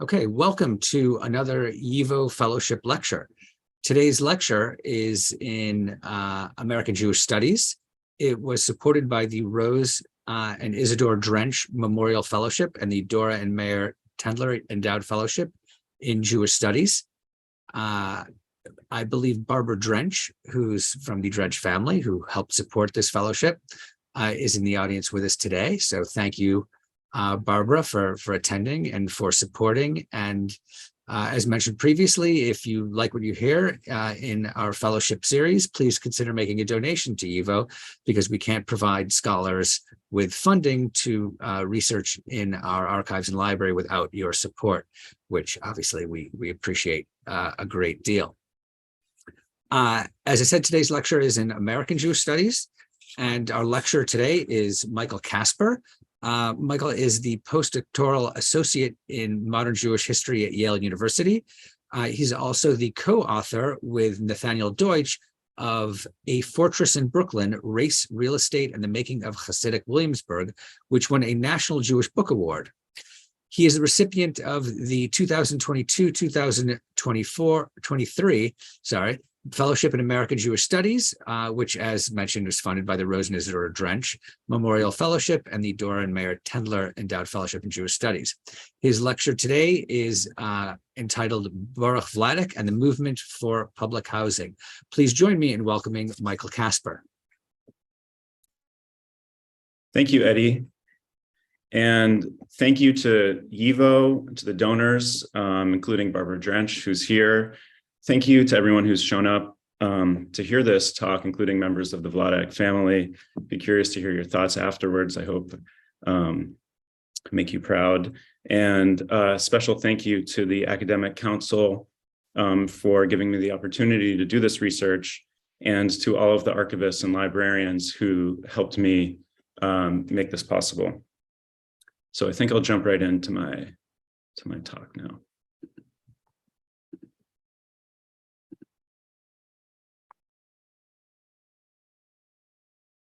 Okay, welcome to another YIVO Fellowship lecture. Today's lecture is in American Jewish Studies. It was supported by the Rose and Isidore Drench Memorial Fellowship and the Dora and Mayer Tendler Endowed Fellowship in Jewish Studies. I believe Barbara Drench, who's from the Drench family, who helped support this fellowship, is in the audience with us today. So thank you, Barbara, for attending and for supporting. And as mentioned previously, if you like what you hear in our fellowship series, please consider making a donation to YIVO, because we can't provide scholars with funding to research in our archives and library without your support, which obviously we appreciate a great deal. As I said, today's lecture is in American Jewish Studies, and our lecturer today is Michael Casper. Michael is the postdoctoral associate in modern Jewish history at Yale University. He's also the co-author with Nathaniel Deutsch of A Fortress in Brooklyn, Race, Real Estate, and the Making of Hasidic Williamsburg, which won a National Jewish Book Award. He is the recipient of the 2022-2023 Fellowship in American Jewish Studies, which, as mentioned, was funded by the Rose and Isidore Drench Memorial Fellowship and the Dora and Mayer Tendler Endowed Fellowship in Jewish Studies. His lecture today is entitled Baruch Vladeck and the Movement for Public Housing. Please join me in welcoming Michael Casper. Thank you, Eddie. And thank you to YIVO, to the donors, including Barbara Drench, who's here. Thank you to everyone who's shown up to hear this talk, including members of the Vladeck family. Be curious to hear your thoughts afterwards. I hope make you proud. And a special thank you to the Academic Council for giving me the opportunity to do this research, and to all of the archivists and librarians who helped me make this possible. So I think I'll jump right into my talk now.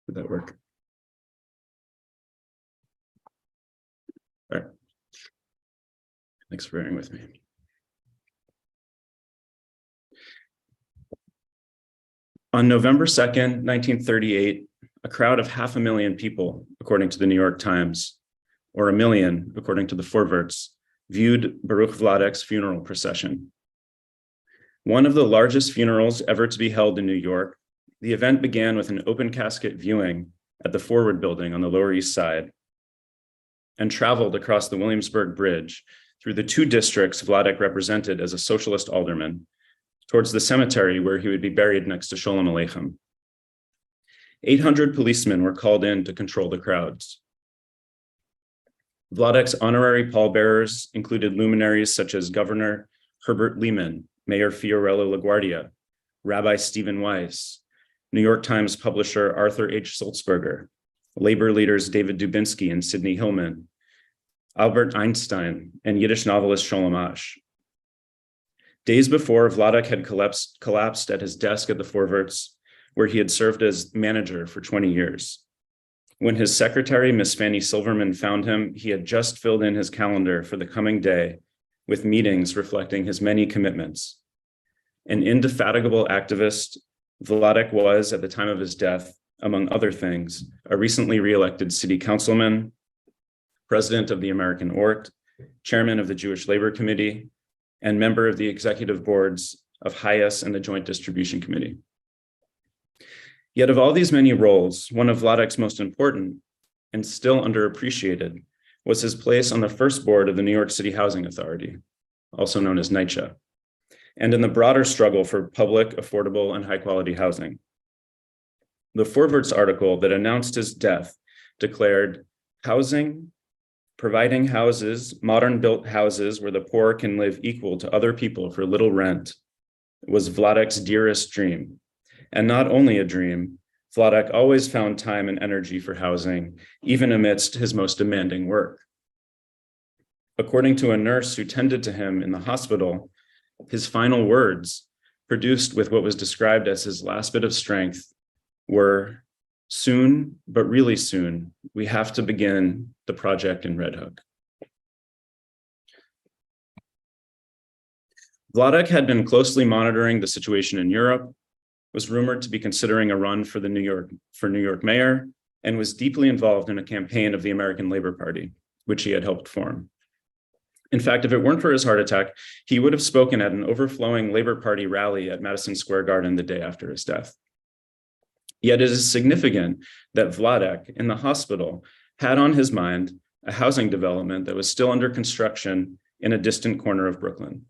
Did that work? All right. Thanks for bearing with me. On November 2nd, 1938, a crowd of 500,000 people, according to the New York Times, or 1 million, according to the Forverts, viewed Baruch Vladeck's funeral procession. One of the largest funerals ever to be held in New York, the event began with an open casket viewing at the Forward Building on the Lower East Side, and traveled across the Williamsburg Bridge through the 2 districts Vladeck represented as a socialist alderman, towards the cemetery where he would be buried next to Sholem Aleichem. 800 policemen were called in to control the crowds. Vladeck's honorary pallbearers included luminaries such as Governor Herbert Lehman, Mayor Fiorello LaGuardia, Rabbi Stephen Weiss, New York Times publisher Arthur H. Sulzberger, labor leaders David Dubinsky and Sidney Hillman, Albert Einstein, and Yiddish novelist Sholem Asch. Days before, Vladeck had collapsed at his desk at the Forverts, where he had served as manager for 20 years. When his secretary, Miss Fanny Silverman, found him, he had just filled in his calendar for the coming day with meetings reflecting his many commitments. An indefatigable activist, Vladeck was, at the time of his death, among other things, a recently re-elected city councilman, president of the American ORT, chairman of the Jewish Labor Committee, and member of the executive boards of HIAS and the Joint Distribution Committee. Yet of all these many roles, one of Vladeck's most important, and still underappreciated, was his place on the first board of the New York City Housing Authority, also known as NYCHA, and in the broader struggle for public, affordable, and high-quality housing. The Forverts article that announced his death declared, "Housing, providing houses, modern-built houses where the poor can live equal to other people for little rent, was Vladeck's dearest dream. And not only a dream, Vladeck always found time and energy for housing, even amidst his most demanding work." According to a nurse who tended to him in the hospital, his final words, produced with what was described as his last bit of strength, were, "Soon, but really soon, we have to begin the project in Red Hook." Vladeck had been closely monitoring the situation in Europe, was rumored to be considering a run for New York mayor, and was deeply involved in a campaign of the American Labor Party, which he had helped form. In fact, if it weren't for his heart attack, he would have spoken at an overflowing Labor Party rally at Madison Square Garden the day after his death. Yet it is significant that Vladeck, in the hospital, had on his mind a housing development that was still under construction in a distant corner of Brooklyn.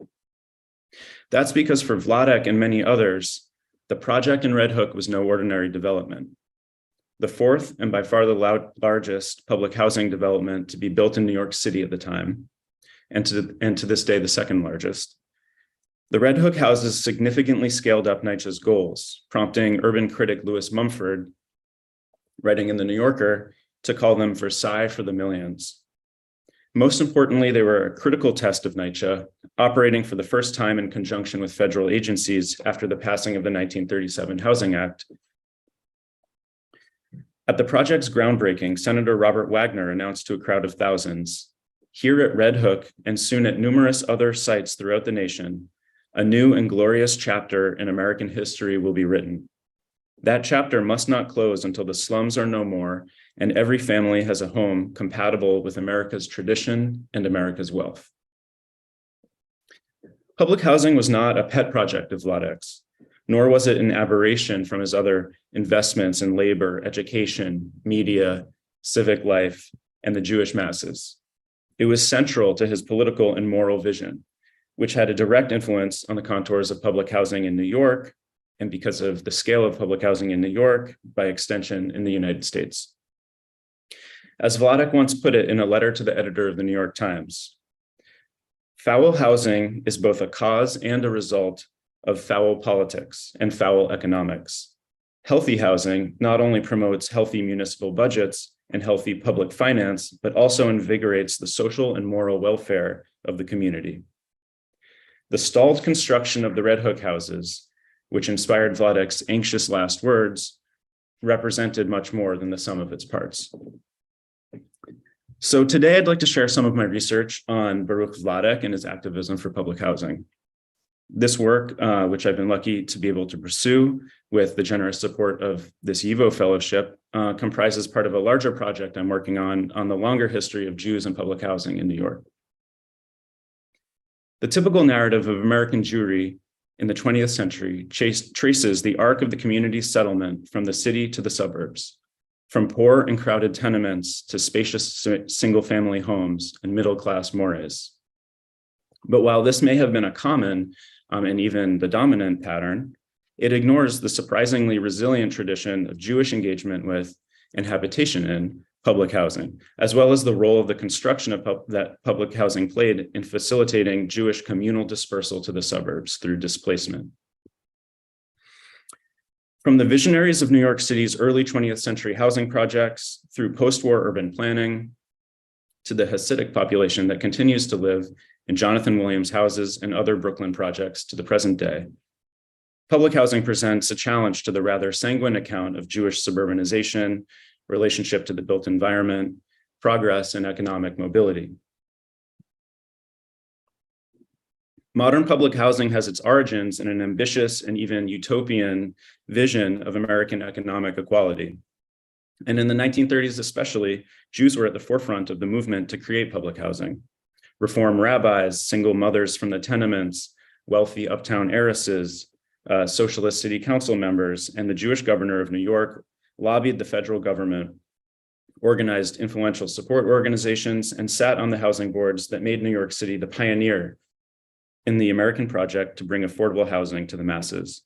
That's because for Vladeck and many others, the project in Red Hook was no ordinary development. The fourth and by far the largest public housing development to be built in New York City at the time, and to this day, the second largest. The Red Hook houses significantly scaled up NYCHA's goals, prompting urban critic Louis Mumford, writing in The New Yorker, to call them Versailles for the millions. Most importantly, they were a critical test of NYCHA, operating for the first time in conjunction with federal agencies after the passing of the 1937 Housing Act. At the project's groundbreaking, Senator Robert Wagner announced to a crowd of thousands, "Here at Red Hook and soon at numerous other sites throughout the nation, a new and glorious chapter in American history will be written. That chapter must not close until the slums are no more and every family has a home compatible with America's tradition and America's wealth." Public housing was not a pet project of Vladeck's, nor was it an aberration from his other investments in labor, education, media, civic life, and the Jewish masses. It was central to his political and moral vision, which had a direct influence on the contours of public housing in New York, and because of the scale of public housing in New York, by extension in the United States. As Vladeck once put it in a letter to the editor of the New York Times, "Foul housing is both a cause and a result of foul politics and foul economics. Healthy housing not only promotes healthy municipal budgets and healthy public finance, but also invigorates the social and moral welfare of the community." The stalled construction of the Red Hook houses, which inspired Vladeck's anxious last words, represented much more than the sum of its parts. So today I'd like to share some of my research on Baruch Vladeck and his activism for public housing. This work, which I've been lucky to be able to pursue with the generous support of this YIVO fellowship, comprises part of a larger project I'm working on the longer history of Jews and public housing in New York. The typical narrative of American Jewry in the 20th century traces the arc of the community's settlement from the city to the suburbs, from poor and crowded tenements to spacious single-family homes and middle-class mores. But while this may have been a common and even the dominant pattern, it ignores the surprisingly resilient tradition of Jewish engagement with and habitation in public housing, as well as the role of the construction of that public housing played in facilitating Jewish communal dispersal to the suburbs through displacement. From the visionaries of New York City's early 20th century housing projects through post-war urban planning to the Hasidic population that continues to live in Jonathan Williams houses and other Brooklyn projects to the present day, public housing presents a challenge to the rather sanguine account of Jewish suburbanization, relationship to the built environment, progress, and economic mobility. Modern public housing has its origins in an ambitious and even utopian vision of American economic equality. And in the 1930s especially, Jews were at the forefront of the movement to create public housing. Reform rabbis, single mothers from the tenements, wealthy uptown heiresses, socialist city council members, and the Jewish governor of New York lobbied the federal government, organized influential support organizations, and sat on the housing boards that made New York City the pioneer in the American project to bring affordable housing to the masses.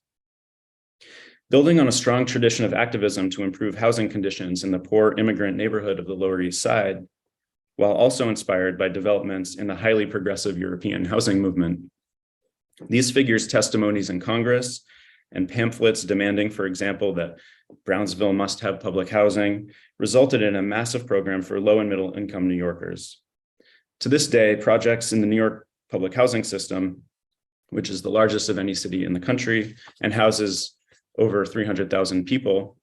Building on a strong tradition of activism to improve housing conditions in the poor immigrant neighborhood of the Lower East Side, while also inspired by developments in the highly progressive European housing movement, these figures' testimonies in Congress and pamphlets demanding, for example, that Brownsville must have public housing, resulted in a massive program for low and middle income New Yorkers. To this day, projects in the New York public housing system, which is the largest of any city in the country and houses over 300,000 people,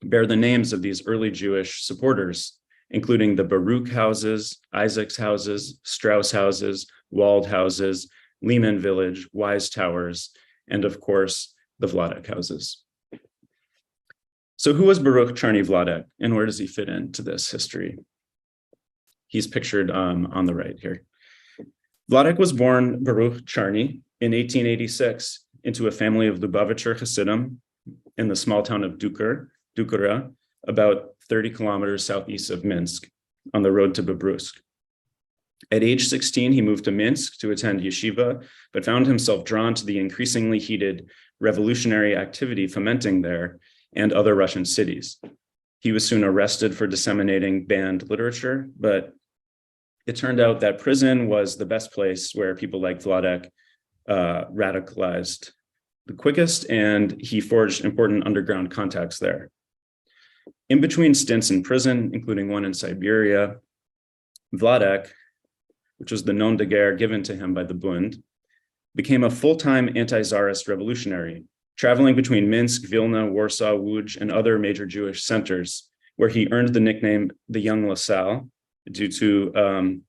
bear the names of these early Jewish supporters, including the Baruch houses, Isaac's houses, Strauss houses, Wald houses, Lehman Village, Wise Towers, and of course, the Vladeck houses. So who was Baruch Charny Vladeck, and where does he fit into this history? He's pictured on the right here. Vladeck was born Baruch Charny in 1886 into a family of Lubavitcher Hasidim in the small town of Dukura, about 30 kilometers southeast of Minsk, on the road to Bobrusk. At age 16, he moved to Minsk to attend yeshiva, but found himself drawn to the increasingly heated revolutionary activity fomenting there and other Russian cities. He was soon arrested for disseminating banned literature, but it turned out that prison was the best place where people like Vladeck radicalized the quickest, and he forged important underground contacts there. In between stints in prison, including one in Siberia, Vladeck, which was the nom de guerre given to him by the Bund, became a full-time anti-Tsarist revolutionary, traveling between Minsk, Vilna, Warsaw, Łódź, and other major Jewish centers, where he earned the nickname the Young LaSalle due to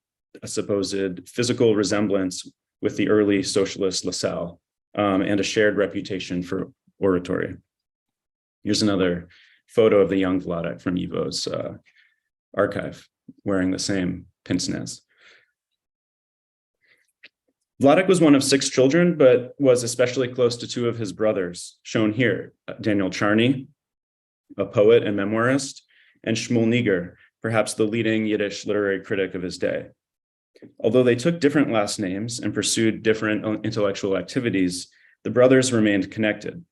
a supposed physical resemblance with the early socialist LaSalle and a shared reputation for oratory. Here's another photo of the young Vladeck from Ivo's archive, wearing the same pince-nez. Vladeck was one of 6 children, but was especially close to 2 of his brothers, shown here, Daniel Charny, a poet and memoirist, and Shmuel Niger, perhaps the leading Yiddish literary critic of his day. Although they took different last names and pursued different intellectual activities, the brothers remained connected.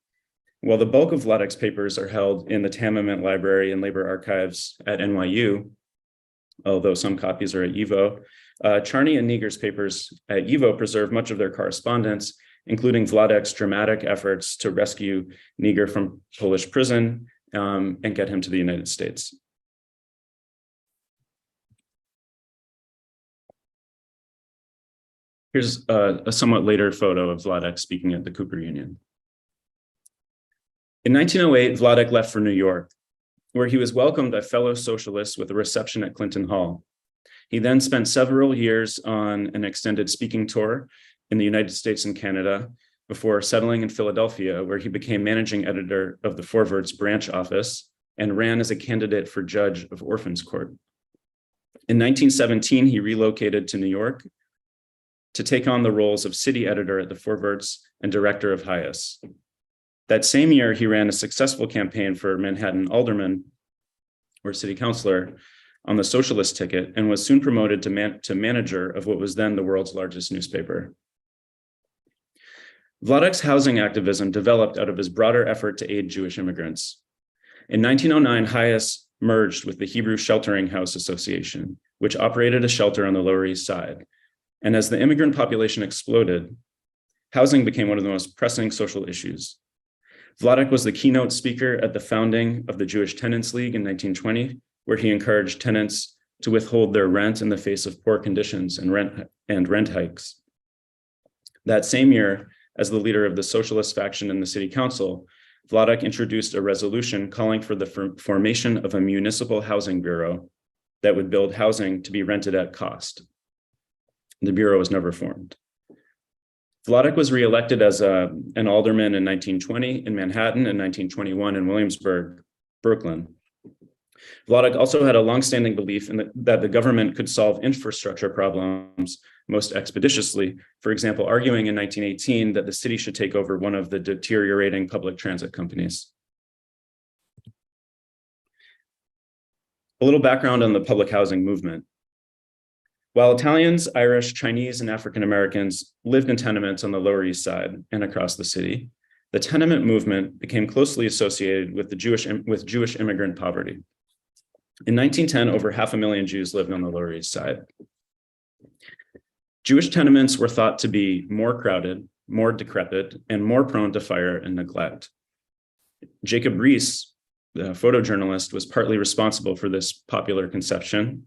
While the bulk of Vladeck's papers are held in the Tamiment Library and Labor Archives at NYU, although some copies are at YIVO, Charny and Niger's papers at YIVO preserve much of their correspondence, including Vladeck's dramatic efforts to rescue Niger from Polish prison and get him to the United States. Here's a somewhat later photo of Vladeck speaking at the Cooper Union. In 1908, Vladeck left for New York, where he was welcomed by fellow socialists with a reception at Clinton Hall. He then spent several years on an extended speaking tour in the United States and Canada before settling in Philadelphia, where he became managing editor of the Forverts branch office and ran as a candidate for judge of Orphans Court. In 1917, he relocated to New York to take on the roles of city editor at the Forverts and director of Hayes. That same year, he ran a successful campaign for Manhattan alderman or city councilor on the socialist ticket and was soon promoted to manager of what was then the world's largest newspaper. Vladeck's housing activism developed out of his broader effort to aid Jewish immigrants. In 1909, Hayes merged with the Hebrew Sheltering House Association, which operated a shelter on the Lower East Side. And as the immigrant population exploded, housing became one of the most pressing social issues. Vladeck was the keynote speaker at the founding of the Jewish Tenants League in 1920, where he encouraged tenants to withhold their rent in the face of poor conditions and rent hikes. That same year, as the leader of the socialist faction in the city council, Vladeck introduced a resolution calling for the formation of a municipal housing bureau that would build housing to be rented at cost. The bureau was never formed. Vladeck was reelected as an alderman in 1920 in Manhattan and 1921 in Williamsburg, Brooklyn. Vladeck also had a longstanding belief that the government could solve infrastructure problems most expeditiously, for example, arguing in 1918 that the city should take over one of the deteriorating public transit companies. A little background on the public housing movement. While Italians, Irish, Chinese, and African Americans lived in tenements on the Lower East Side and across the city, the tenement movement became closely associated with Jewish immigrant poverty. In 1910, over 500,000 Jews lived on the Lower East Side. Jewish tenements were thought to be more crowded, more decrepit, and more prone to fire and neglect. Jacob Riis, the photojournalist, was partly responsible for this popular conception,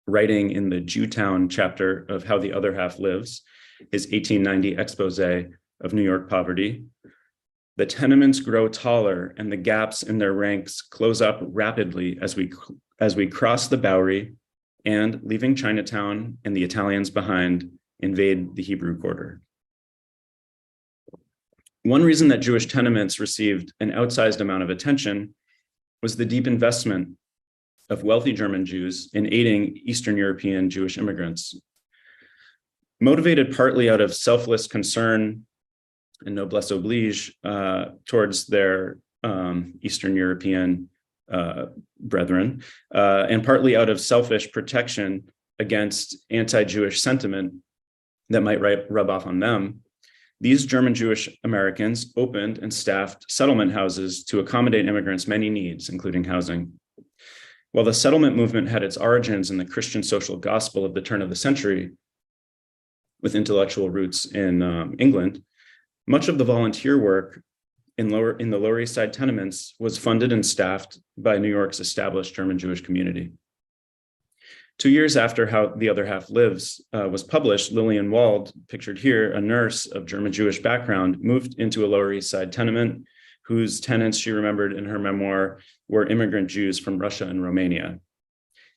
writing in the Jewtown chapter of How the Other Half Lives, his 1890 expose of New York poverty. The tenements grow taller and the gaps in their ranks close up rapidly as we cross the Bowery and, leaving Chinatown and the Italians behind, invade the Hebrew quarter. One reason that Jewish tenements received an outsized amount of attention was the deep investment of wealthy German Jews in aiding Eastern European Jewish immigrants. Motivated partly out of selfless concern and noblesse oblige towards their Eastern European brethren, and partly out of selfish protection against anti-Jewish sentiment that might rub off on them, these German Jewish Americans opened and staffed settlement houses to accommodate immigrants' many needs, including housing. While the settlement movement had its origins in the Christian social gospel of the turn of the century, with intellectual roots in England, much of the volunteer work in the Lower East Side tenements was funded and staffed by New York's established German Jewish community. 2 years after How the Other Half Lives was published, Lillian Wald, pictured here, a nurse of German Jewish background, moved into a Lower East Side tenement whose tenants, she remembered in her memoir, were immigrant Jews from Russia and Romania.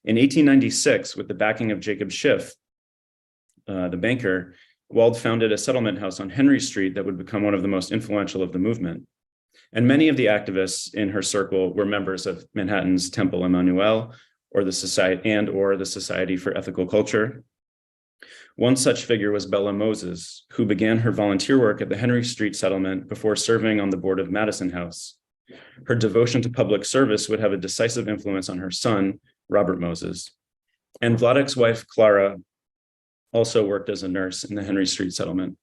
In 1896, with the backing of Jacob Schiff, the banker, Wald founded a settlement house on Henry Street that would become one of the most influential of the movement. And many of the activists in her circle were members of Manhattan's Temple Emmanuel, or the Society for Ethical Culture. One such figure was Bella Moses, who began her volunteer work at the Henry Street settlement before serving on the board of Madison House. Her devotion to public service would have a decisive influence on her son, Robert Moses. And Vladeck's wife, Clara, also worked as a nurse in the Henry Street settlement.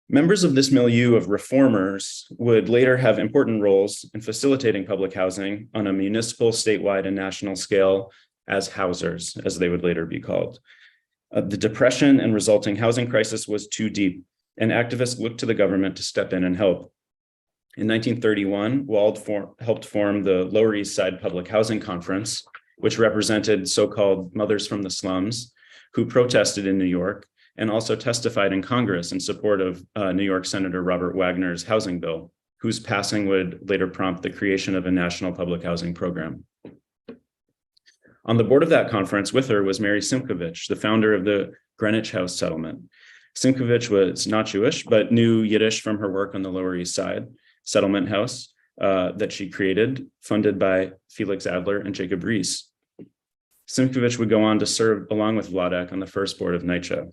Members of this milieu of reformers would later have important roles in facilitating public housing on a municipal, statewide, and national scale as housers, as they would later be called. The depression and resulting housing crisis was too deep, and activists looked to the government to step in and help. In 1931, Wald helped form the Lower East Side Public Housing Conference, which represented so-called mothers from the slums who protested in New York and also testified in Congress in support of New York Senator Robert Wagner's housing bill, whose passing would later prompt the creation of a national public housing program. On the board of that conference with her was Mary Simkovich, the founder of the Greenwich House settlement. Simkovich was not Jewish, but knew Yiddish from her work on the Lower East Side settlement house that she created, funded by Felix Adler and Jacob Rees. Simkovich would go on to serve along with Vladeck on the first board of NYCHA.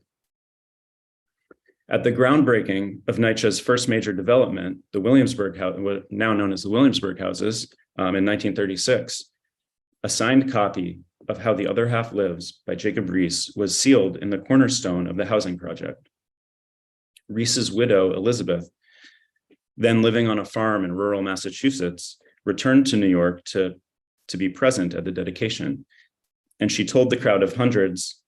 At the groundbreaking of NYCHA's first major development, the Williamsburg house, now known as the Williamsburg houses, in 1936, a signed copy of How the Other Half Lives by Jacob Rees was sealed in the cornerstone of the housing project. Rees's widow, Elizabeth, then living on a farm in rural Massachusetts, returned to New York to be present at the dedication. And she told the crowd of hundreds,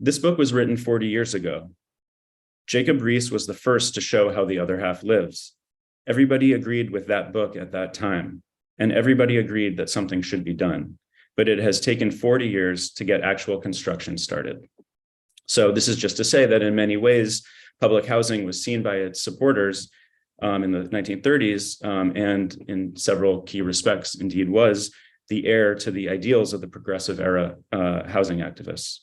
"This book was written 40 years ago. Jacob Rees was the first to show how the other half lives. Everybody agreed with that book at that time, and everybody agreed that something should be done. But it has taken 40 years to get actual construction started." So this is just to say that in many ways, public housing was seen by its supporters in the 1930s, and in several key respects, indeed was the heir to the ideals of the progressive era housing activists.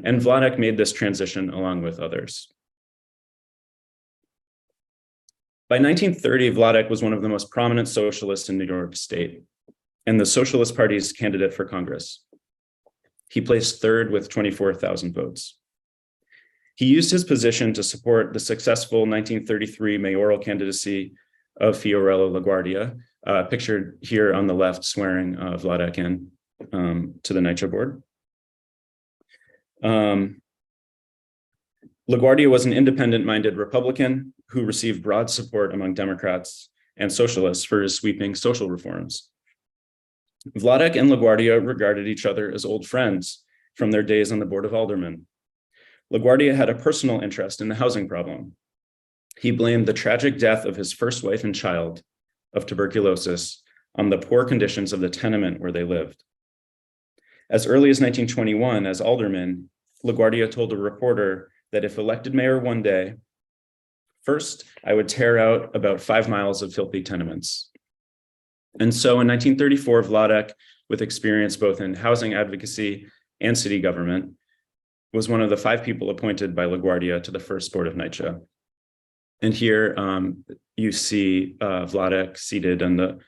And Vladeck made this transition along with others. By 1930, Vladeck was one of the most prominent socialists in New York State and the Socialist Party's candidate for Congress. He placed third with 24,000 votes. He used his position to support the successful 1933 mayoral candidacy of Fiorello LaGuardia, pictured here on the left, swearing Vladeck in to the NYCHA board. LaGuardia was an independent-minded Republican who received broad support among Democrats and socialists for his sweeping social reforms. Vladeck and LaGuardia regarded each other as old friends from their days on the Board of Aldermen. LaGuardia had a personal interest in the housing problem. He blamed the tragic death of his first wife and child of tuberculosis on the poor conditions of the tenement where they lived. As early as 1921, as alderman, LaGuardia told a reporter that if elected mayor one day, first, I would tear out about 5 miles of filthy tenements. And so in 1934, Vladeck, with experience both in housing advocacy and city government, was one of the 5 people appointed by LaGuardia to the first board of NYCHA. And here you see Vladek seated on the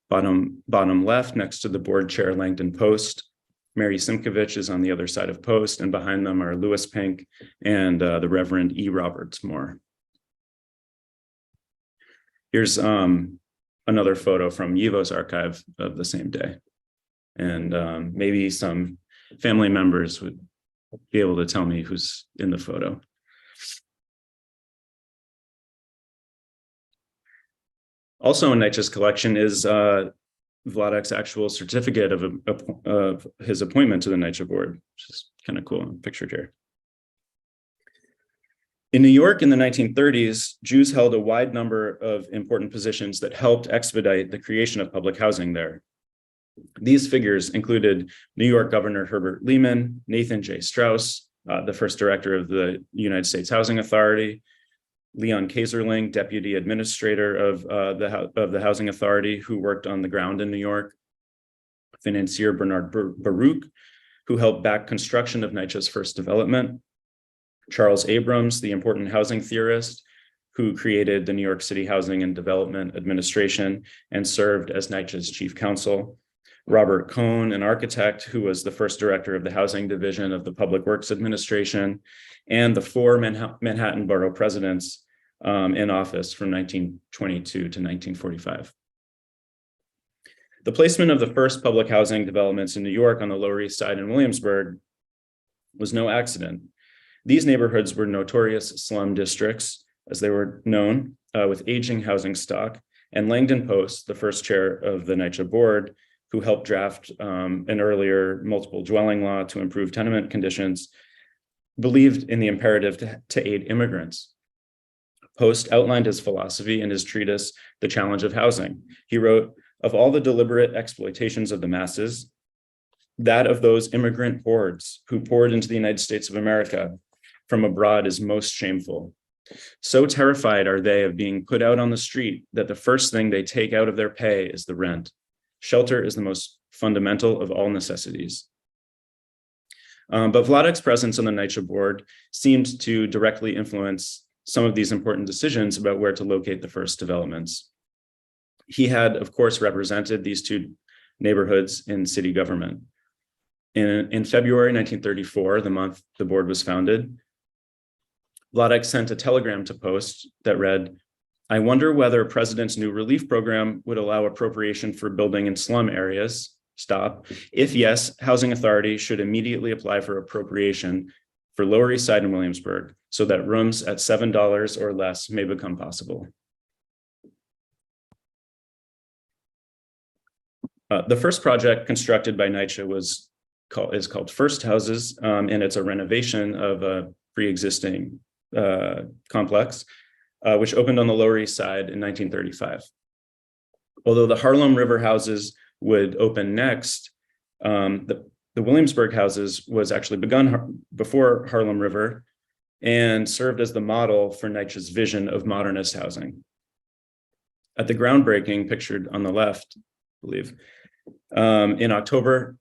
bottom left next to the board chair Langdon Post. Mary Simkovich is on the other side of Post, and behind them are Louis Pink and the Reverend E. Roberts Moore. Here's another photo from YIVO's archive of the same day. And maybe some family members would be able to tell me who's in the photo. Also in NYCHA's collection is Vladek's actual certificate of his appointment to the NYCHA board, which is kind of cool, pictured here. In New York in the 1930s, Jews held a wide number of important positions that helped expedite the creation of public housing there. These figures included New York Governor Herbert Lehman, Nathan J. Strauss, the first director of the United States Housing Authority, Leon Kaiserling, deputy administrator of the Housing Authority, who worked on the ground in New York, financier Bernard Baruch, who helped back construction of NYCHA's first development, Charles Abrams, the important housing theorist, who created the New York City Housing and Development Administration and served as NYCHA's chief counsel, Robert Cohn, an architect who was the first director of the housing division of the Public Works Administration, and the 4 Manhattan borough presidents in office from 1922 to 1945. The placement of the first public housing developments in New York on the Lower East Side in Williamsburg was no accident. These neighborhoods were notorious slum districts, as they were known, with aging housing stock, and Langdon Post, the first chair of the NYCHA board, who helped draft an earlier multiple dwelling law to improve tenement conditions, believed in the imperative to aid immigrants. Post outlined his philosophy in his treatise, The Challenge of Housing. He wrote, "Of all the deliberate exploitations of the masses, that of those immigrant hordes who poured into the United States of America from abroad is most shameful. So terrified are they of being put out on the street that the first thing they take out of their pay is the rent. Shelter is the most fundamental of all necessities." But Vladek's presence on the NYCHA board seemed to directly influence some of these important decisions about where to locate the first developments. He had, of course, represented these 2 neighborhoods in city government. In February 1934, the month the board was founded, Vladek sent a telegram to Post that read, "I wonder whether President's new relief program would allow appropriation for building in slum areas. Stop. If yes, Housing Authority should immediately apply for appropriation for Lower East Side in Williamsburg so that rooms at $7 or less may become possible." The first project constructed by NYCHA is called First Houses, and it's a renovation of a pre-existing complex, which opened on the Lower East Side in 1935. Although the Harlem River houses would open next, the Williamsburg houses was actually begun before Harlem River and served as the model for NYCHA's vision of modernist housing. At the groundbreaking pictured on the left, I believe, in October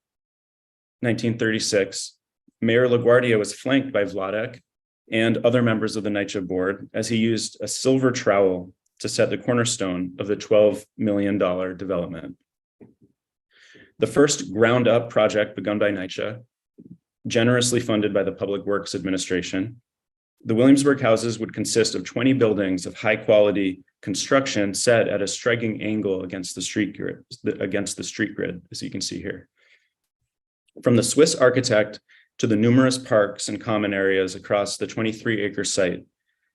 1936, Mayor LaGuardia was flanked by Vladek and other members of the NYCHA board as he used a silver trowel to set the cornerstone of the $12 million development. The first ground-up project begun by NYCHA, generously funded by the Public Works Administration, the Williamsburg houses would consist of 20 buildings of high-quality construction set at a striking angle against the street grid, as you can see here. From the Swiss architect to the numerous parks and common areas across the 23-acre site,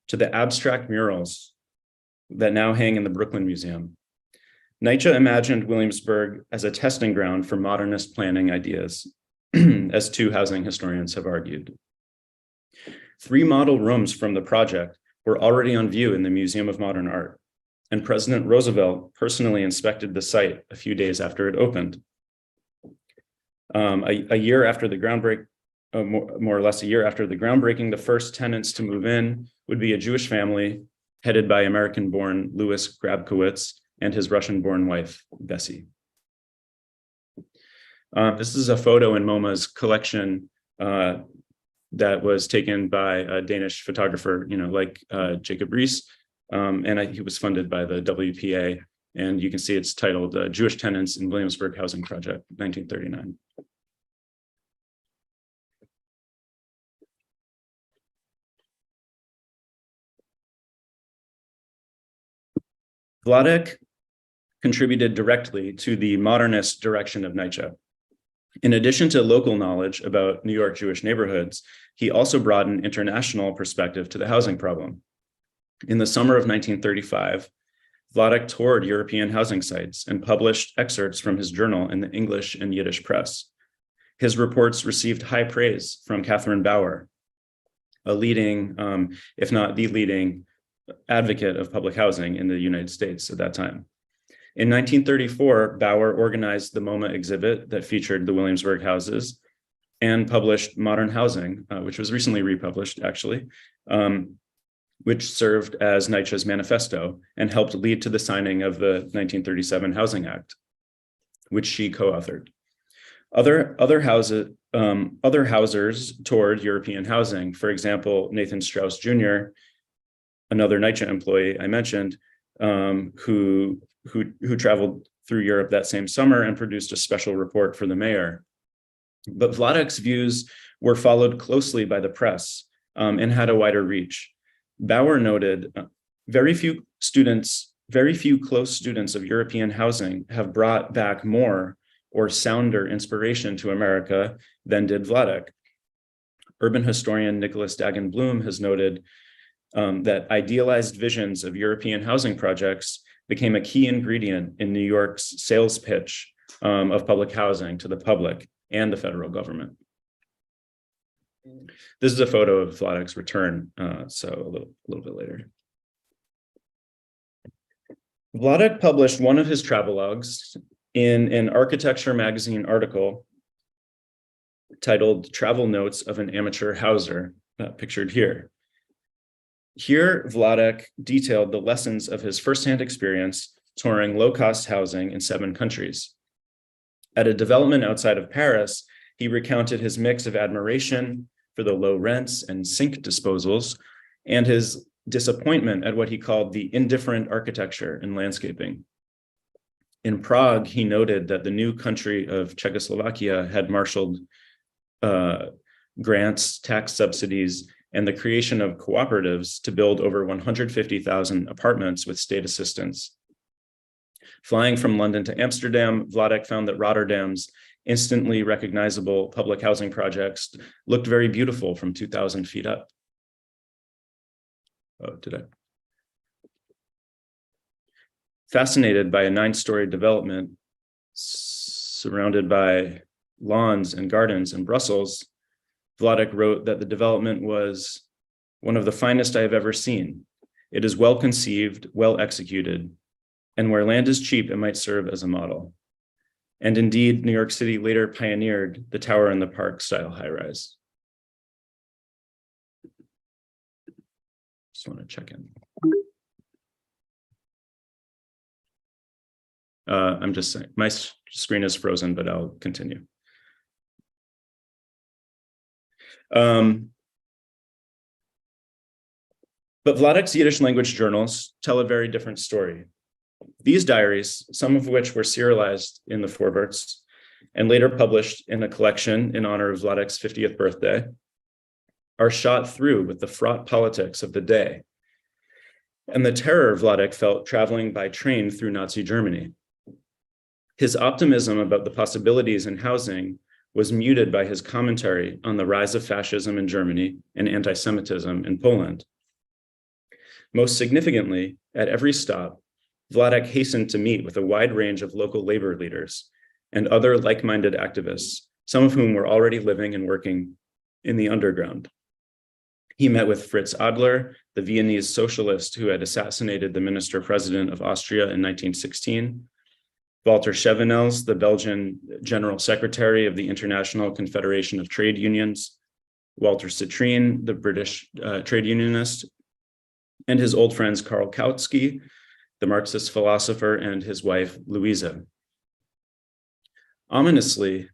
to the abstract murals that now hang in the Brooklyn Museum, NYCHA imagined Williamsburg as a testing ground for modernist planning ideas, as 2 housing historians have argued. 3 model rooms from the project were already on view in the Museum of Modern Art, and President Roosevelt personally inspected the site a few days after it opened. A year after the groundbreaking, more or less a year after the groundbreaking, the first tenants to move in would be a Jewish family headed by American-born Louis Grabkowitz and his Russian-born wife, Bessie. This is a photo in MoMA's collection that was taken by a Danish photographer, like Jacob Riis, and he was funded by the WPA. And you can see it's titled Jewish Tenants in Williamsburg Housing Project, 1939. Vladeck contributed directly to the modernist direction of Nietzsche. In addition to local knowledge about New York Jewish neighborhoods, he also brought an international perspective to the housing problem. In the summer of 1935, Vladeck toured European housing sites and published excerpts from his journal in the English and Yiddish press. His reports received high praise from Catherine Bauer, a leading, if not the leading, advocate of public housing in the United States at that time. In 1934, Bauer organized the MoMA exhibit that featured the Williamsburg houses and published Modern Housing, which was recently republished, actually, which served as Nietzsche's manifesto and helped lead to the signing of the 1937 Housing Act, which she co-authored. Other housers toured European housing. For example, Nathan Strauss Jr., another Nietzsche employee I mentioned, who traveled through Europe that same summer and produced a special report for the mayor. But Vladeck's views were followed closely by the press and had a wider reach. Bauer noted, very few close students of European housing have brought back more or sounder inspiration to America than did Vladeck. Urban historian Nicholas Dagen Bloom has noted that idealized visions of European housing projects became a key ingredient in New York's sales pitch of public housing to the public and the federal government. This is a photo of Vladeck's return, so a little bit later. Vladeck published one of his travelogues in an architecture magazine article titled Travel Notes of an Amateur Houser, pictured here. Here, Vladeck detailed the lessons of his firsthand experience touring low-cost housing in 7 countries. At a development outside of Paris, he recounted his mix of admiration for the low rents and sink disposals and his disappointment at what he called the indifferent architecture and landscaping. In Prague, he noted that the new country of Czechoslovakia had marshaled grants, tax subsidies, and the creation of cooperatives to build over 150,000 apartments with state assistance. Flying from London to Amsterdam, Vladeck found that Rotterdam's instantly recognizable public housing projects looked very beautiful from 2,000 feet up. Oh, did I? Fascinated by a 9-story development surrounded by lawns and gardens in Brussels, Vladeck wrote that the development was one of the finest I have ever seen. It is well conceived, well executed, and where land is cheap, it might serve as a model. And indeed, New York City later pioneered the Tower in the Park style high-rise. Just want to check in. I'm just saying, my screen is frozen, but I'll continue. But Vladeck's Yiddish language journals tell a very different story. These diaries, some of which were serialized in the Forverts and later published in a collection in honor of Vladeck's 50th birthday, are shot through with the fraught politics of the day and the terror Vladeck felt traveling by train through Nazi Germany. His optimism about the possibilities in housing was muted by his commentary on the rise of fascism in Germany and anti-Semitism in Poland. Most significantly, at every stop, Vladeck hastened to meet with a wide range of local labor leaders and other like-minded activists, some of whom were already living and working in the underground. He met with Fritz Adler, the Viennese socialist who had assassinated the minister-president of Austria in 1916, Walter Schevenels, the Belgian General Secretary of the International Confederation of Trade Unions, Walter Citrine, the British trade unionist, and his old friends Karl Kautsky, the Marxist philosopher, and his wife, Louisa. Ominously,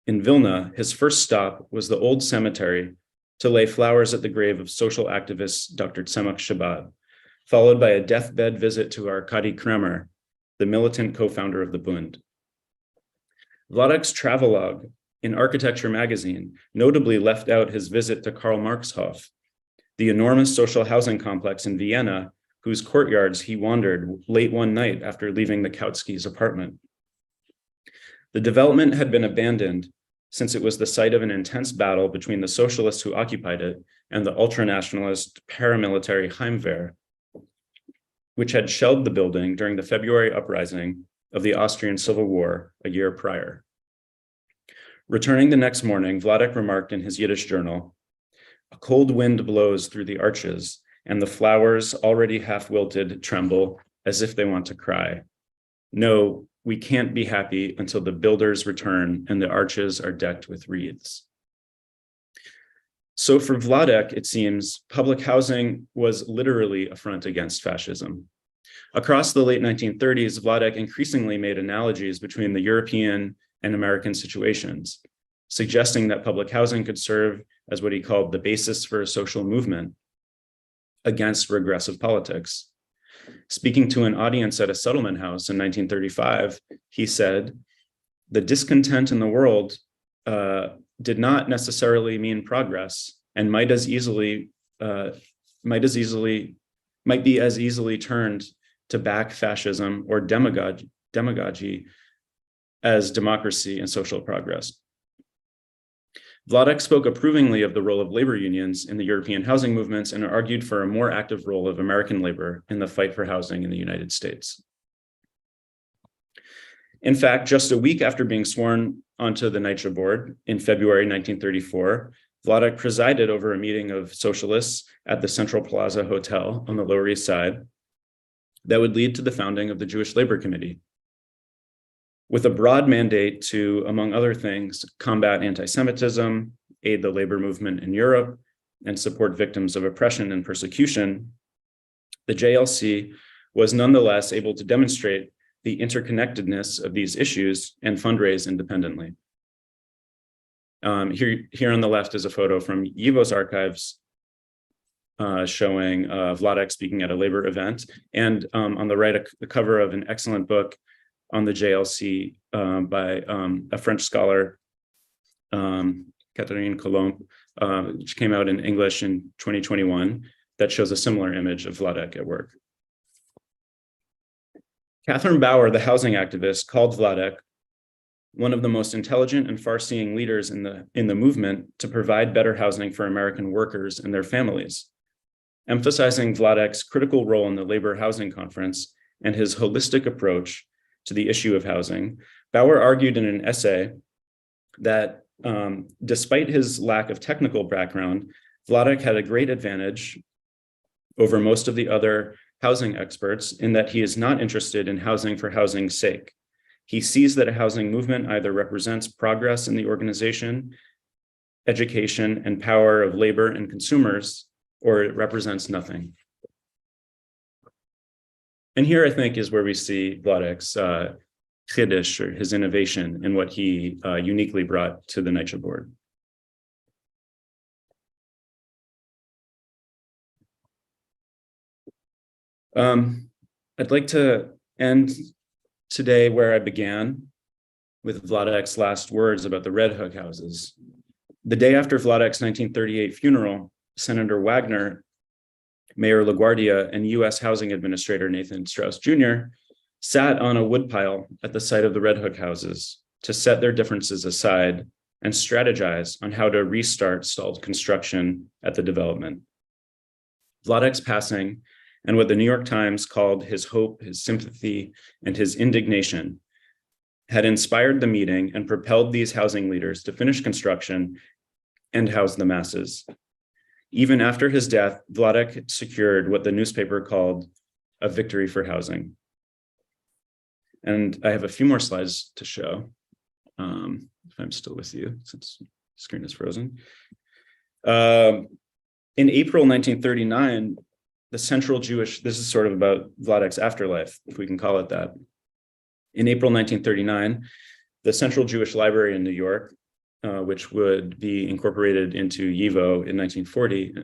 in Vilna, his first stop was the old cemetery to lay flowers at the grave of social activist Dr. Tzemach Shabbat, followed by a deathbed visit to Arkady Kremer, the militant co-founder of the Bund. Vladeck's travelogue in Architecture magazine notably left out his visit to Karl Marx Hof, the enormous social housing complex in Vienna, whose courtyards he wandered late one night after leaving the Kautsky's apartment. The development had been abandoned since it was the site of an intense battle between the socialists who occupied it and the ultranationalist paramilitary Heimwehr, which had shelled the building during the February uprising of the Austrian Civil War a year prior. Returning the next morning, Vladeck remarked in his Yiddish journal, "A cold wind blows through the arches, and the flowers, already half wilted, tremble as if they want to cry. No, we can't be happy until the builders return and the arches are decked with wreaths." So for Vladeck, it seems, public housing was literally a front against fascism. Across the late 1930s, Vladeck increasingly made analogies between the European and American situations, suggesting that public housing could serve as what he called the basis for a social movement against regressive politics. Speaking to an audience at a settlement house in 1935, he said, "The discontent in the world did not necessarily mean progress and might be as easily turned to back fascism or demagogy as democracy and social progress." Vladeck spoke approvingly of the role of labor unions in the European housing movements and argued for a more active role of American labor in the fight for housing in the United States. In fact, just a week after being sworn onto the NYCHA board in February 1934, Vladeck presided over a meeting of socialists at the Central Plaza Hotel on the Lower East Side that would lead to the founding of the Jewish Labor Committee, with a broad mandate to, among other things, combat anti-Semitism, aid the labor movement in Europe, and support victims of oppression and persecution. The JLC was nonetheless able to demonstrate the interconnectedness of these issues and fundraise independently. Here on the left is a photo from YIVO's archives showing Vladeck speaking at a labor event, and on the right, the cover of an excellent book on the JLC by a French scholar, Catherine Colomb, which came out in English in 2021, that shows a similar image of Vladeck at work. Catherine Bauer, the housing activist, called Vladeck one of the most intelligent and far-seeing leaders in the movement to provide better housing for American workers and their families. Emphasizing Vladeck's critical role in the Labor Housing Conference and his holistic approach to the issue of housing, Bauer argued in an essay that despite his lack of technical background, Vladeck had a great advantage over most of the other housing experts in that he is not interested in housing for housing's sake. He sees that a housing movement either represents progress in the organization, education, and power of labor and consumers, or it represents nothing. And here, I think, is where we see Vladeck's chiddush, or his innovation, in what he uniquely brought to the NYCHA board. I'd like to end today where I began, with Vladeck's last words about the Red Hook houses. The day after Vladeck's 1938 funeral, Senator Wagner, Mayor LaGuardia, and U.S. Housing Administrator Nathan Strauss Jr. sat on a woodpile at the site of the Red Hook houses to set their differences aside and strategize on how to restart stalled construction at the development. Vladeck's passing, and what the New York Times called his hope, his sympathy, and his indignation, had inspired the meeting and propelled these housing leaders to finish construction and house the masses. Even after his death, Vladeck secured what the newspaper called a victory for housing. And I have a few more slides to show, if I'm still with you, since the screen is frozen. In April 1939, the Central Jewish, this is sort of about Vladeck's afterlife, if we can call it that. In April 1939, the Central Jewish Library in New York which would be incorporated into YIVO in 1940,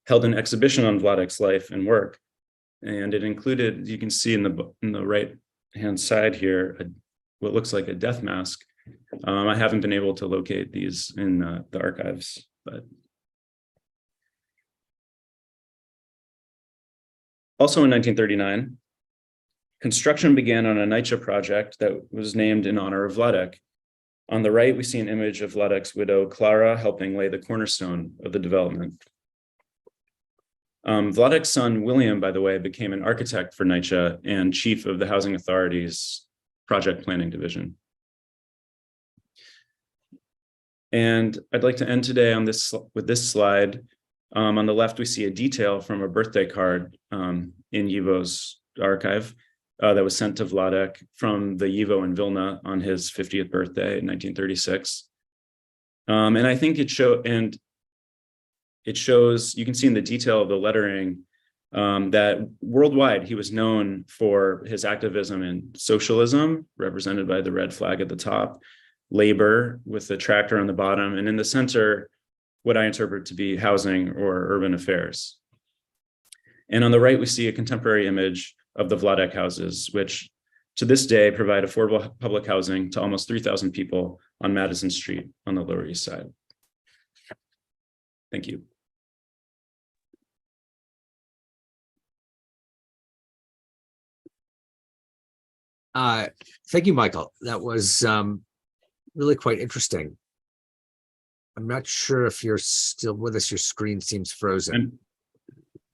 held an exhibition on Vladek's life and work. And it included, you can see in the right-hand side here, what looks like a death mask. I haven't been able to locate these in the archives, but. Also in 1939, construction began on a NYCHA project that was named in honor of Vladeck. On the right, we see an image of Vladek's widow, Clara, helping lay the cornerstone of the development. Vladek's son, William, by the way, became an architect for NYCHA and chief of the Housing Authority's project planning division. And I'd like to end today on with this slide. On the left, we see a detail from a birthday card in YIVO's archive that was sent to Vladeck from the YIVO in Vilna on his 50th birthday in 1936. And I think it shows, you can see in the detail of the lettering that worldwide he was known for his activism in socialism, represented by the red flag at the top, labor with the tractor on the bottom, and in the center, what I interpret to be housing or urban affairs. And on the right, we see a contemporary image of the Vladeck houses, which to this day provide affordable public housing to almost 3,000 people on Madison Street on the Lower East Side. Thank you. Thank you, Michael. That was really quite interesting. I'm not sure if you're still with us. Your screen seems frozen.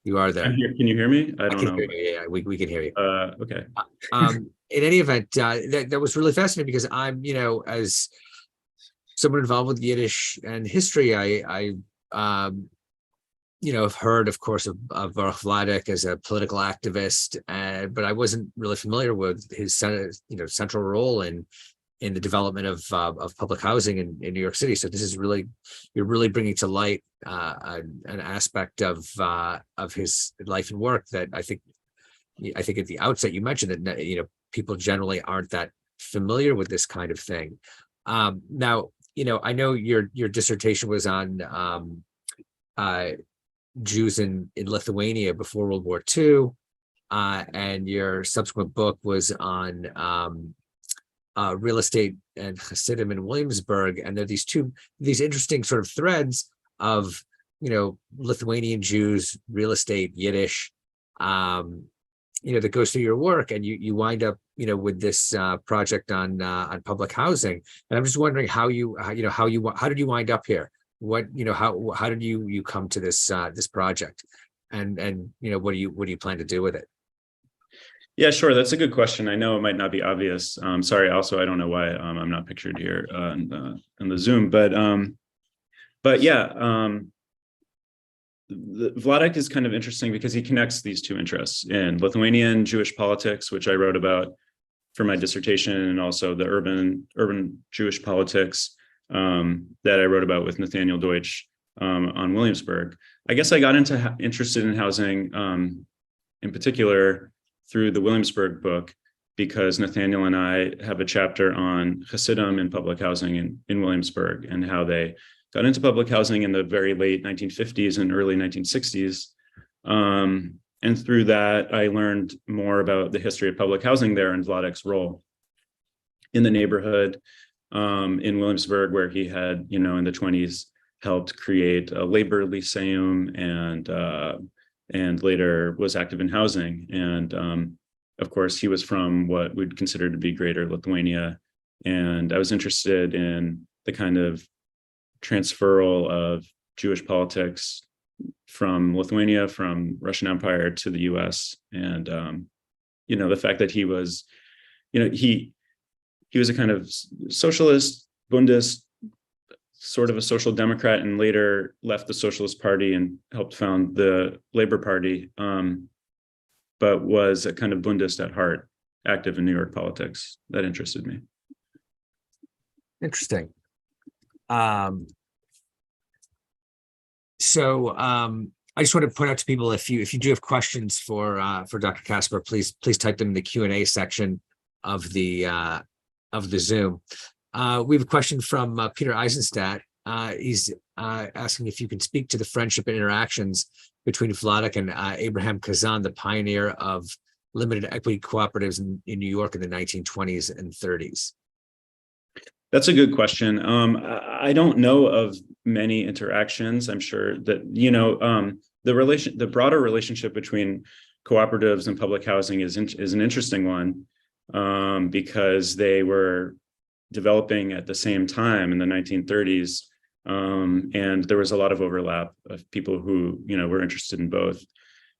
You are there. I'm here. Can you hear me? I don't know. Yeah, we can hear you. Okay. In any event, that was really fascinating because I'm, as someone involved with Yiddish and history, I have heard, of course, of Baruch Vladeck as a political activist, but I wasn't really familiar with his, central role in the development of public housing in New York City. So this is you're really bringing to light an aspect of his life and work that I think at the outset you mentioned that people generally aren't that familiar with this kind of thing. Now, I know your dissertation was on Jews in Lithuania before World War II, and your subsequent book was on real estate and Hasidim in Williamsburg, and there are these interesting sort of threads of Lithuanian Jews, real estate, Yiddish, that goes through your work, and you wind up with this project on public housing. And I'm just wondering how did you wind up here? What how did you come to this project, and what do you plan to do with it? Yeah, sure. That's a good question. I know it might not be obvious. Sorry. Also, I don't know why I'm not pictured here in the Zoom, but yeah, Vladeck is kind of interesting because he connects these two interests in Lithuanian Jewish politics, which I wrote about for my dissertation, and also the urban Jewish politics that I wrote about with Nathaniel Deutsch on Williamsburg. I guess I got interested in housing in particular through the Williamsburg book, because Nathaniel and I have a chapter on Hasidim in public housing in Williamsburg and how they got into public housing in the very late 1950s and early 1960s. And through that, I learned more about the history of public housing there and Vladeck's role in the neighborhood in Williamsburg, where he had, in the 20s, helped create a labor lyceum and later was active in housing. And of course, he was from what we'd consider to be greater Lithuania. And I was interested in the kind of transferal of Jewish politics from Lithuania, from Russian Empire to the US. And, the fact that he was, he was a kind of socialist, Bundist, sort of a social democrat, and later left the Socialist Party and helped found the Labor Party, but was a kind of Bundist at heart, active in New York politics. That interested me. Interesting. So I just want to point out to people, if you do have questions for Dr. Casper, please type them in the Q&A section of the Zoom. We have a question from Peter Eisenstadt. He's asking if you can speak to the friendship and interactions between Vladeck and Abraham Kazan, the pioneer of limited equity cooperatives in New York in the 1920s and 30s. That's a good question. I don't know of many interactions. I'm sure that, the broader relationship between cooperatives and public housing is an interesting one, because they were developing at the same time in the 1930s. And there was a lot of overlap of people who, were interested in both.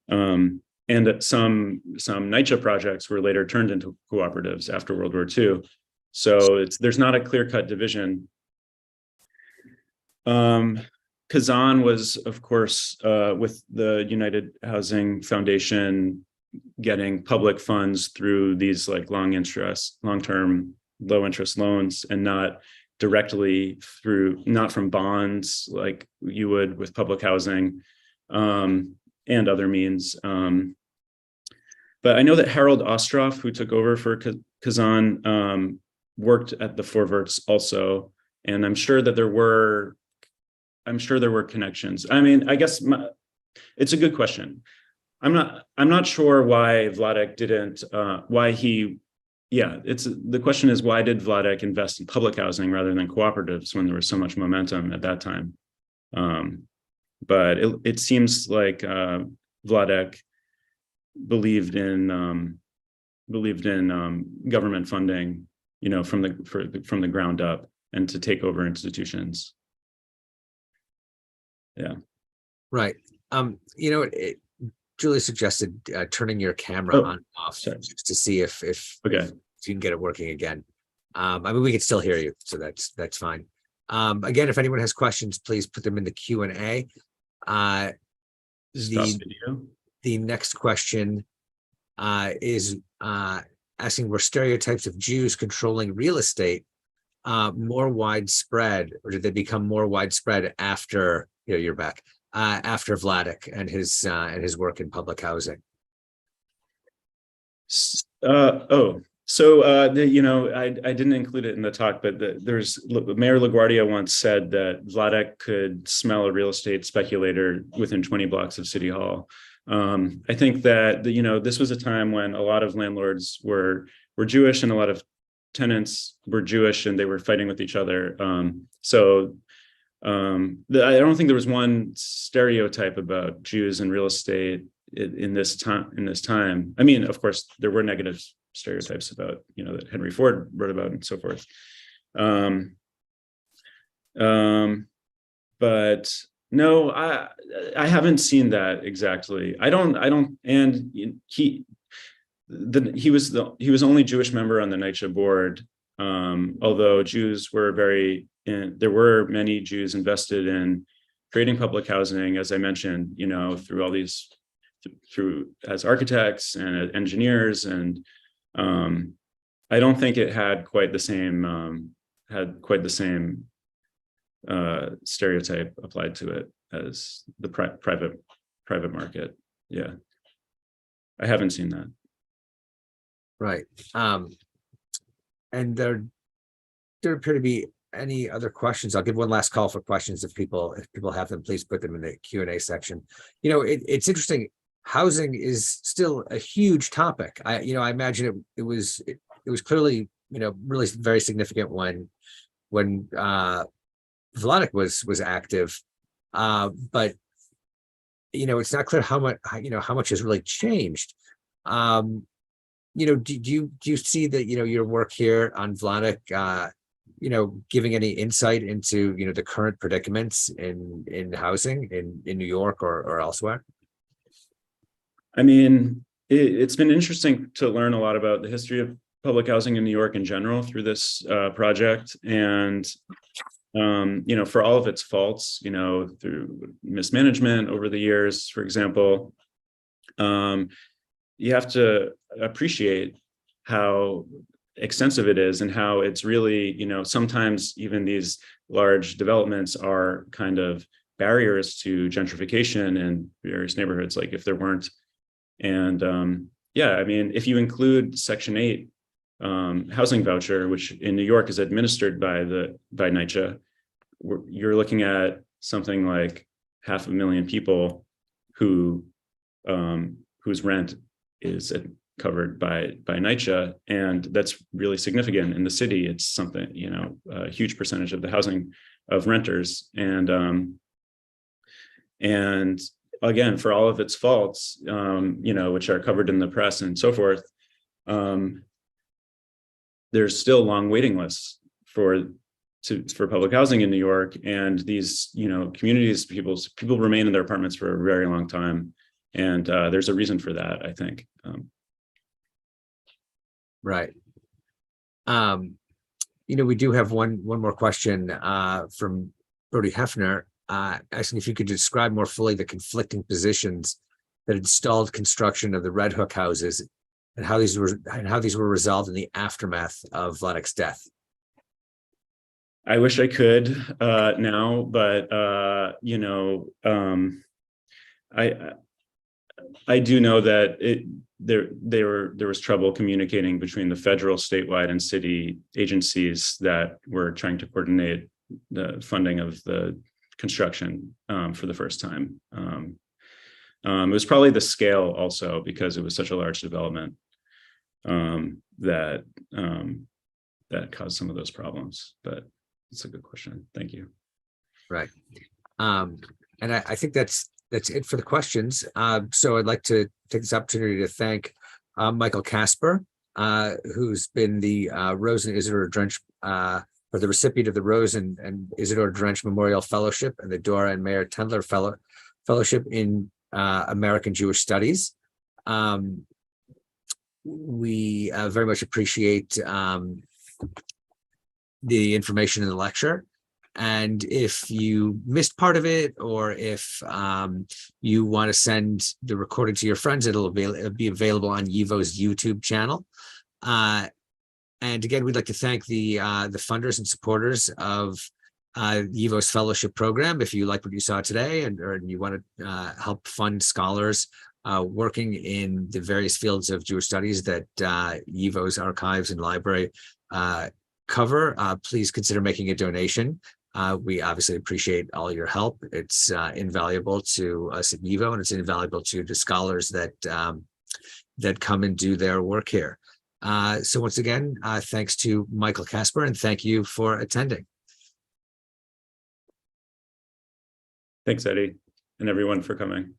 And that some NYCHA projects were later turned into cooperatives after World War II. So there's not a clear-cut division. Kazan was, of course, with the United Housing Foundation, getting public funds through these like long-term, low-interest loans, and not directly not from bonds like you would with public housing, and other means. But I know that Harold Ostroff, who took over for Kazan, worked at the Forverts also, and I'm sure there were connections. I mean, I guess it's a good question. I'm not sure why Vladeck didn't. The question is, why did Vladeck invest in public housing rather than cooperatives when there was so much momentum at that time? But it seems like Vladeck believed in government funding, from the ground up, and to take over institutions. Yeah. Right. Julie suggested turning your camera on and off just to see if Okay. If you can get it working again. I mean, we can still hear you, so that's fine. Again, if anyone has questions, please put them in the Q&A. The next question is asking, were stereotypes of Jews controlling real estate more widespread, or did they become more widespread after you're back after Vladeck and his work in public housing? I didn't include it in the talk, but Mayor LaGuardia once said that Vladeck could smell a real estate speculator within 20 blocks of City Hall. I think that this was a time when a lot of landlords were Jewish, and a lot of tenants were Jewish, and they were fighting with each other. I don't think there was one stereotype about Jews and real estate in this time. I mean, of course, there were negative stereotypes about, that Henry Ford wrote about and so forth. But no, I haven't seen that exactly. And he was only Jewish member on the NYCHA board, although Jews were there were many Jews invested in creating public housing, as I mentioned, through as architects and engineers, and I don't think it had quite the same stereotype applied to it as the private market. Yeah, I haven't seen that. Right. And there appear to be any other questions. I'll give one last call for questions. If people have them, please put them in the Q&A section. It's interesting. Housing is still a huge topic. I imagine it was clearly, really very significant when Vladeck was active. But it's not clear how much has really changed. Do you see that, your work here on Vladeck, giving any insight into, the current predicaments in housing in New York or elsewhere? I mean, it's been interesting to learn a lot about the history of public housing in New York in general through this project. And, for all of its faults, through mismanagement over the years, for example, you have to appreciate how extensive it is, and how it's really, sometimes even these large developments are kind of barriers to gentrification in various neighborhoods, like if there weren't. And I mean, if you include Section 8 housing voucher, which in New York is administered by NYCHA, you're looking at something like 500,000 people who whose rent is covered by NYCHA, and that's really significant in the city. It's something, a huge percentage of the housing of renters, and again, for all of its faults, which are covered in the press and so forth, there's still long waiting lists for public housing in New York, and these communities, people remain in their apartments for a very long time, and there's a reason for that, I think. Right. We do have one more question from Brody Hefner, asking if you could describe more fully the conflicting positions that installed construction of the Red Hook houses and how these were resolved in the aftermath of Vladeck's death. I wish I could now, but I do know that there was trouble communicating between the federal, statewide, and city agencies that were trying to coordinate the funding of the construction for the first time. It was probably the scale also, because it was such a large development that caused some of those problems. But it's a good question. Thank you. Right. And I think that's it for the questions. So I'd like to take this opportunity to thank Michael Casper, who's been the Rose and Isidore Drench, or the recipient of the Rose and Isidore Drench Memorial Fellowship and the Dora and Mayor Tendler Fellowship in American Jewish Studies. We very much appreciate the information in the lecture. And if you missed part of it, or if you want to send the recording to your friends, it'll be available on YIVO's YouTube channel. And again, we'd like to thank the funders and supporters of YIVO's fellowship program. If you like what you saw today, or you want to help fund scholars working in the various fields of Jewish studies that YIVO's archives and library cover, please consider making a donation. We obviously appreciate all your help. It's invaluable to us at YIVO, and it's invaluable to the scholars that come and do their work here. So once again, thanks to Michael Casper, and thank you for attending. Thanks, Eddie, and everyone for coming.